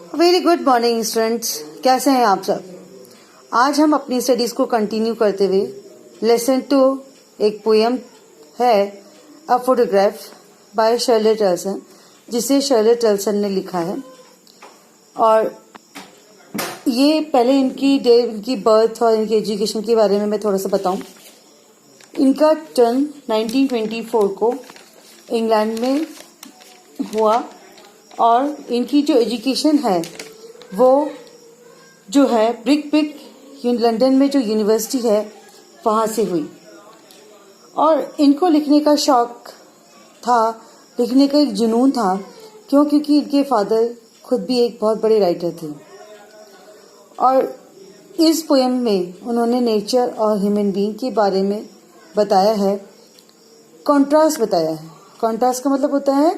Very good morning students, कैसे हैं आप सब। आज हम अपनी स्टडीज को कंटिन्यू करते हुए लेसन 2 एक पोएम है अ फोटोग्राफ बाय शर्ले टल्सन, जिसे शर्ले टल्सन ने लिखा है। और ये पहले इनकी बर्थ और इनकी एजुकेशन के बारे में मैं थोड़ा सा बताऊं। इनका जन्म 1924 को इंग्लैंड में हुआ और इनकी जो एजुकेशन है वो जो है ब्रिक लंदन में जो यूनिवर्सिटी है वहाँ से हुई। और इनको लिखने का शौक था, लिखने का एक जुनून था, क्योंकि इनके फादर खुद भी एक बहुत बड़े राइटर थे। और इस पोएम में उन्होंने नेचर और ह्यूमन बीइंग के बारे में बताया है, कॉन्ट्रास्ट बताया है। कॉन्ट्रास्ट का मतलब होता है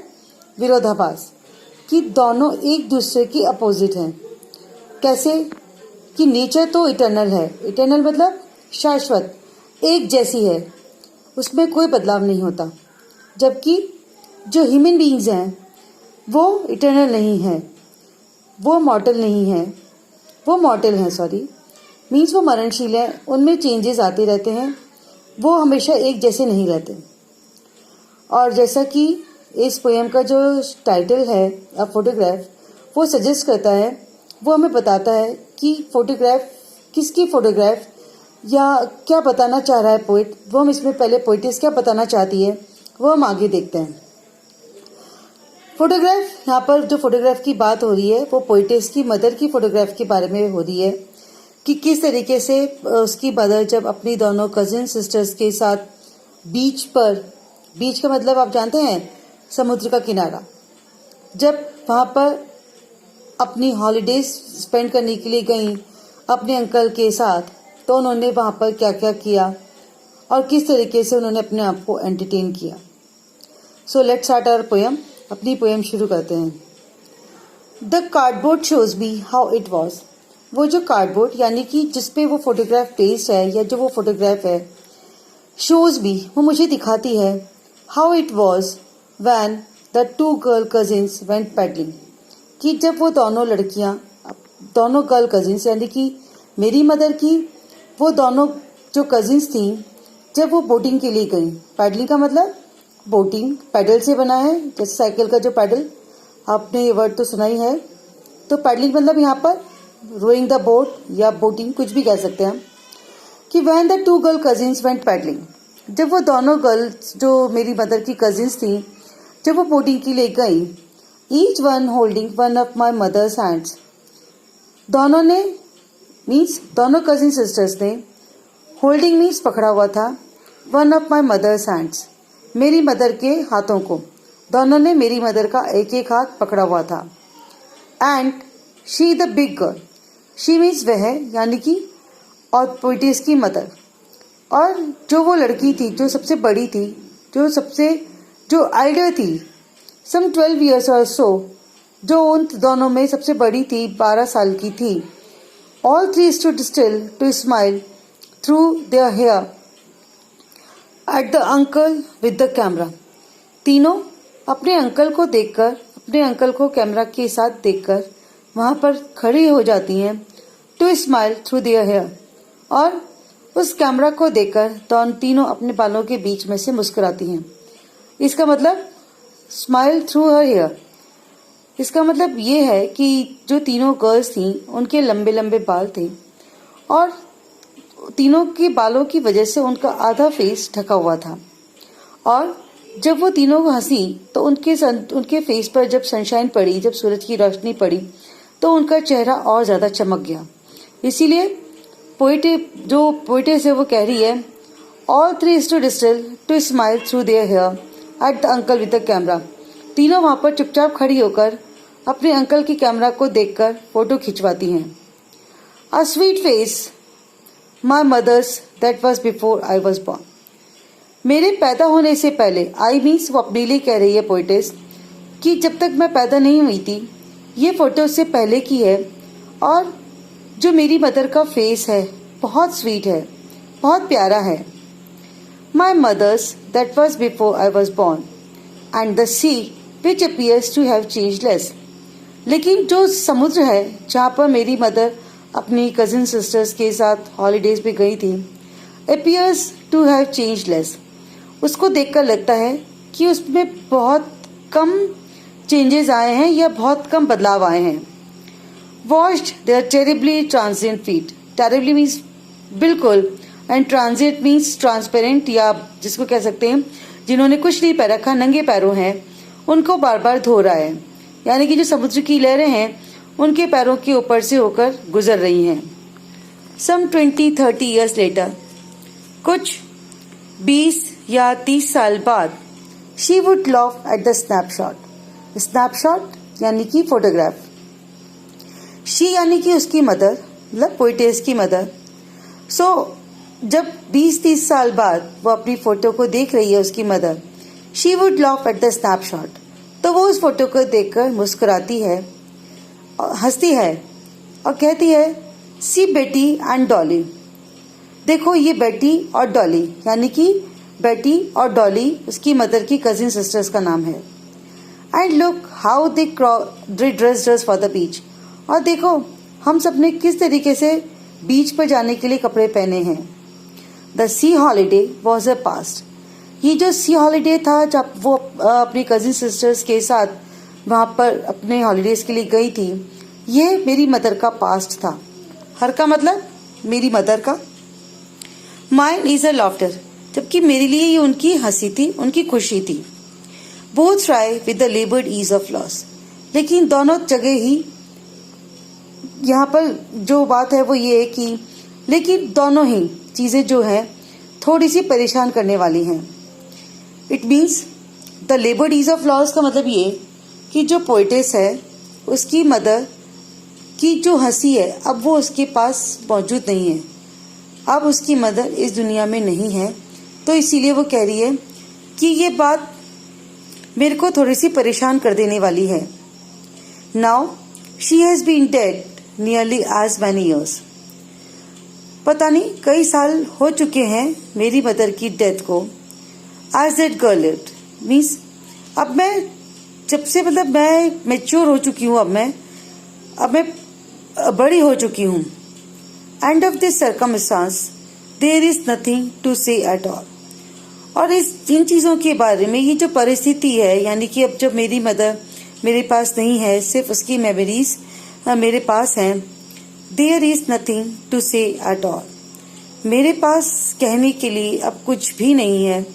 विरोधाभास, कि दोनों एक दूसरे की अपोजिट हैं। कैसे कि नेचर तो इटर्नल है, इटर्नल मतलब शाश्वत, एक जैसी है, उसमें कोई बदलाव नहीं होता। जबकि जो ह्यूमन बीइंग्स हैं वो इटर्नल नहीं है, वो मॉर्टल नहीं है, वो मॉर्टल हैं, मीन्स वो मरणशील है, उनमें चेंजेस आते रहते हैं, वो हमेशा एक जैसे नहीं रहते। और जैसा कि इस पोएम का जो टाइटल है अ फोटोग्राफ, वो सजेस्ट करता है, वो हमें बताता है कि फोटोग्राफ किसकी फोटोग्राफ या क्या बताना चाह रहा है पोइट। वो हम इसमें पहले पोइटिस क्या बताना चाहती है वो हम आगे देखते हैं। फोटोग्राफ, यहाँ पर जो फोटोग्राफ की बात हो रही है वो पोइटिस की मदर की फोटोग्राफ के बारे में हो रही है, कि किस तरीके से उसकी मदर जब अपनी दोनों कजिन सिस्टर्स के साथ बीच पर, बीच का मतलब आप जानते हैं समुद्र का किनारा, जब वहाँ पर अपनी हॉलीडेज स्पेंड करने के लिए गई अपने अंकल के साथ, तो उन्होंने वहाँ पर क्या क्या किया और किस तरीके से उन्होंने अपने आप को एंटरटेन किया। So let's start our poem. अपनी पोएम शुरू करते हैं। The cardboard shows me how it was. वो जो कार्डबोर्ड यानी कि जिसपे वो फोटोग्राफ पेस्ट है या जो वो फोटोग्राफ है, शोज मी वो मुझे दिखाती है, how it was when the two girl cousins went paddling, कि जब वो दोनों लड़कियां, दोनों गर्ल कजिन्स यानी कि मेरी मदर की वो दोनों जो कजिन्स थी, जब वो बोटिंग के लिए गई। पैडलिंग का मतलब बोटिंग, पैडल से बना है, जैसे साइकिल का जो पैडल, आपने ये वर्ड तो सुना ही है। तो पैडलिंग मतलब यहाँ पर रोइंग द बोट या बोटिंग, कुछ भी कह सकते हैं हम। कि when the two girl cousins went paddling, जब वो दोनों गर्ल्स जो मेरी मदर की कजिन्स थी, जब वो बोटिंग के लिए गई, each one holding one of my mother's hands, दोनों ने मीन्स दोनों कजिन सिस्टर्स ने, होल्डिंग मीन्स पकड़ा हुआ था, one of my mother's hands मेरी मदर के हाथों को, दोनों ने मेरी मदर का एक एक हाथ पकड़ा हुआ था। And she the big girl, she means वह यानी कि और पोइटिस की मदर, और जो वो लड़की थी जो सबसे बड़ी थी, जो एल्डर थी, सम 12 years और सो, जो उन दोनों में सबसे बड़ी थी, 12 साल की थी। All three stood still to smile through their hair at the uncle with the camera, तीनों अपने अंकल को देखकर, अपने अंकल को कैमरा के साथ देखकर वहाँ पर खड़ी हो जाती हैं, to smile through their hair, और उस कैमरा को देखकर तीनों अपने बालों के बीच में से मुस्कुराती हैं। इसका मतलब स्माइल थ्रू हर हेयर, इसका मतलब ये है कि जो तीनों गर्ल्स थीं उनके लंबे लंबे बाल थे और तीनों के बालों की वजह से उनका आधा फेस ढका हुआ था। और जब वो तीनों हंसी तो उनके फेस पर जब सनशाइन पड़ी, जब सूरज की रोशनी पड़ी, तो उनका चेहरा और ज़्यादा चमक गया। इसीलिए पोइटेस है वो कह रही है, all three stood still to smile through their hair at the uncle with the camera, तीनों वहाँ पर चुपचाप खड़ी होकर अपने अंकल की कैमरा को देखकर फोटो खिंचवाती हैं। A sweet face my mother's that was before I was born, मेरे पैदा होने से पहले, आई मीन्स वो अपने लिए कह रही है पोइटेस, कि जब तक मैं पैदा नहीं हुई थी, ये फोटो उससे पहले की है। और जो मेरी मदर का फेस है बहुत स्वीट है, बहुत प्यारा है। My mother's that was before I was born, and the sea which appears to have changed less, लेकिन जो समुद्र है जहाँ पर मेरी मदर अपनी कजिन सिस्टर्स के साथ हॉलीडेज पे गई थी, appears to have change less. उसको देखकर लगता है कि उसमें बहुत कम चेंजेस आए हैं या बहुत कम बदलाव आए हैं। Washed their terribly transient feet. Terribly means बिल्कुल, एंड ट्रांजिएंट मीन्स ट्रांसपेरेंट, या जिसको कह सकते हैं जिन्होंने कुछ नहीं पहन रखा, नंगे पैरों हैं, उनको बार बार धो रहा है। यानी कि जो समुद्र की लहरें हैं उनके पैरों के ऊपर से होकर गुजर रही हैं। सम 20-30 ईयर्स लेटर, कुछ 20 या 30 साल बाद, she would loaf at the snapshot. Snapshot यानी कि फोटोग्राफ। शी यानी कि उसकी मदर, मतलब पोइटेस की मदर। सो जब 20-30 साल बाद वो अपनी फोटो को देख रही है उसकी mother, she would loaf at the snapshot, तो वो उस फोटो को देखकर मुस्कुराती है, हंसती है और कहती है, सी बेटी एंड डॉली। देखो ये बेटी और डॉली, यानी कि बेटी और डॉली उसकी मदर की कजिन सिस्टर्स का नाम है। And look how they dressed for the beach. और देखो हम सब ने किस तरीके से बीच पर जाने के लिए कपड़े पहने हैं। The C holiday was a past. ये जो सी हॉलीडे था जब वो अपनी कजिन सिस्टर्स के साथ वहाँ पर अपने हॉलीडेज के लिए गई थी, ये मेरी मदर का पास्ट था। हर का मतलब मेरी मदर का। माइन इज अ लॉफ्टर, जबकि मेरे लिए ये उनकी हंसी थी, उनकी खुशी थी। Both try with the laboured ease of loss. लेकिन दोनों जगह ही यहाँ पर जो बात है वो ये है कि लेकिन दोनों ही चीज़ें जो हैं थोड़ी सी परेशान करने वाली हैं। It means the laboured ease of loss का मतलब ये कि जो पोइटेस है उसकी मदर की जो हंसी है अब वो उसके पास मौजूद नहीं है। अब उसकी मदर इस दुनिया में नहीं है, तो इसीलिए वो कह रही है कि ये बात मेरे को थोड़ी सी परेशान कर देने वाली है। Now she has been dead nearly as many years. पता नहीं कई साल हो चुके हैं मेरी मदर की डेथ को। As that girl lived means अब मैं जब से मतलब मैं मैच्योर हो चुकी हूँ, अब मैं बड़ी हो चुकी हूँ। And of this circumstance there is nothing to say at all. और इन चीज़ों के बारे में ये जो परिस्थिति है, यानी कि अब जब मेरी मदर मेरे पास नहीं है, सिर्फ उसकी मेमोरीज मेरे पास हैं, there is nothing to say at all. मेरे पास कहने के लिए अब कुछ भी नहीं है।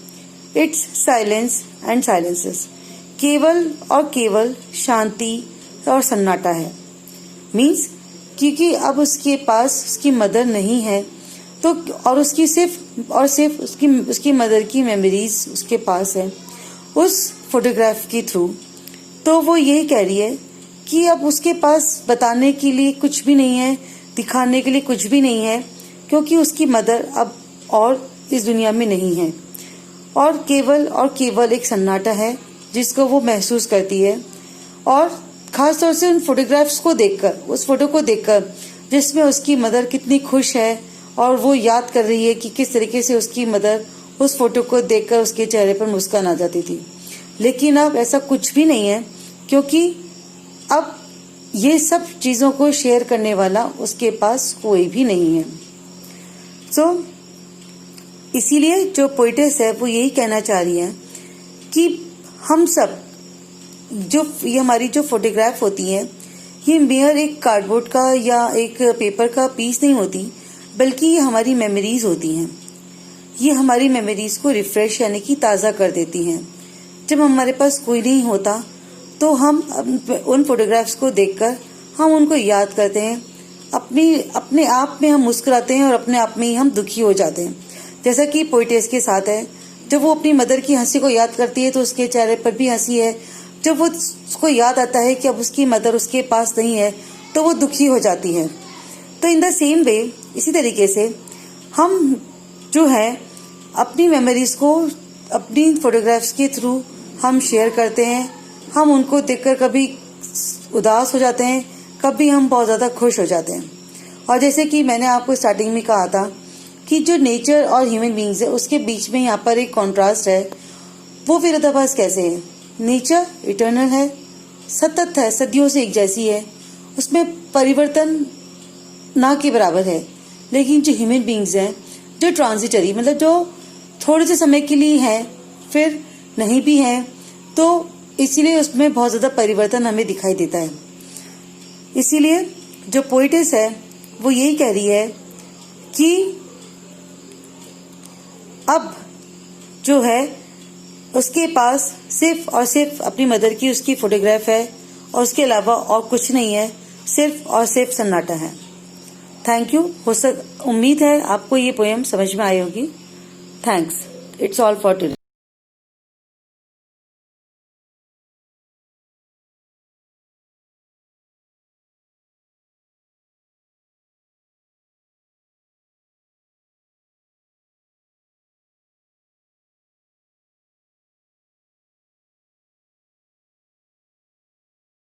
It's silence and silences. केवल और केवल शांति और सन्नाटा है। मीन्स क्योंकि अब उसके पास उसकी मदर नहीं है, तो और उसकी सिर्फ उसकी मदर की मेमोरीज उसके पास है उस फोटोग्राफ के थ्रू। तो वो यही कह रही है कि अब उसके पास बताने के लिए कुछ भी नहीं है, दिखाने के लिए कुछ भी नहीं है, क्योंकि उसकी मदर अब और इस दुनिया में नहीं है, और केवल एक सन्नाटा है जिसको वो महसूस करती है। और खास तौर से उन फोटोग्राफ्स को देखकर, उस फोटो को देखकर जिसमें उसकी मदर कितनी खुश है और वो याद कर रही है कि किस तरीके से उसकी मदर उस फोटो को देखकर उसके चेहरे पर मुस्कान आ जाती थी। लेकिन अब ऐसा कुछ भी नहीं है, क्योंकि अब ये सब चीज़ों को शेयर करने वाला उसके पास कोई भी नहीं है। सो इसीलिए जो पोइटेस है वो यही कहना चाह रही है कि हम सब ये हमारी जो फोटोग्राफ होती है, ये मेयर एक कार्डबोर्ड का या एक पेपर का पीस नहीं होती, बल्कि ये हमारी मेमोरीज होती हैं। ये हमारी मेमोरीज को रिफ्रेश यानी कि ताज़ा कर देती हैं। जब हमारे पास कोई नहीं होता तो हम उन फोटोग्राफ्स को देखकर हम उनको याद करते हैं, अपने आप में हम मुस्कुराते हैं और अपने आप में ही हम दुखी हो जाते हैं। जैसा कि पोइटेस के साथ है, जब वो अपनी मदर की हंसी को याद करती है तो उसके चेहरे पर भी हंसी है। जब वो उसको याद आता है कि अब उसकी मदर उसके पास नहीं है तो वो दुखी हो जाती है। तो इन द सेम वे, इसी तरीके से हम जो है अपनी मेमोरीज को अपनी फोटोग्राफ्स के थ्रू हम शेयर करते हैं। हम उनको देखकर कभी उदास हो जाते हैं, कभी हम बहुत ज़्यादा खुश हो जाते हैं। और जैसे कि मैंने आपको स्टार्टिंग में कहा था कि जो नेचर और ह्यूमन बीइंग्स है उसके बीच में यहाँ पर एक कॉन्ट्रास्ट है। वो विरोधाभास कैसे है? नेचर इटर्नल है, सतत है, सदियों से एक जैसी है, उसमें परिवर्तन ना के बराबर है। लेकिन जो ह्यूमन बींग्स हैं, जो ट्रांजिटरी, मतलब जो थोड़े से समय के लिए हैं फिर नहीं भी हैं, तो इसीलिए उसमें बहुत ज़्यादा परिवर्तन हमें दिखाई देता है। इसीलिए जो पोइटेस है वो यही कह रही है कि अब जो है उसके पास सिर्फ और सिर्फ अपनी मदर की उसकी फोटोग्राफ है और उसके अलावा और कुछ नहीं है, सिर्फ और सिर्फ सन्नाटा है। Thank you. उम्मीद है आपको ये पोएम समझ में आई होगी। Thanks. It's all for today.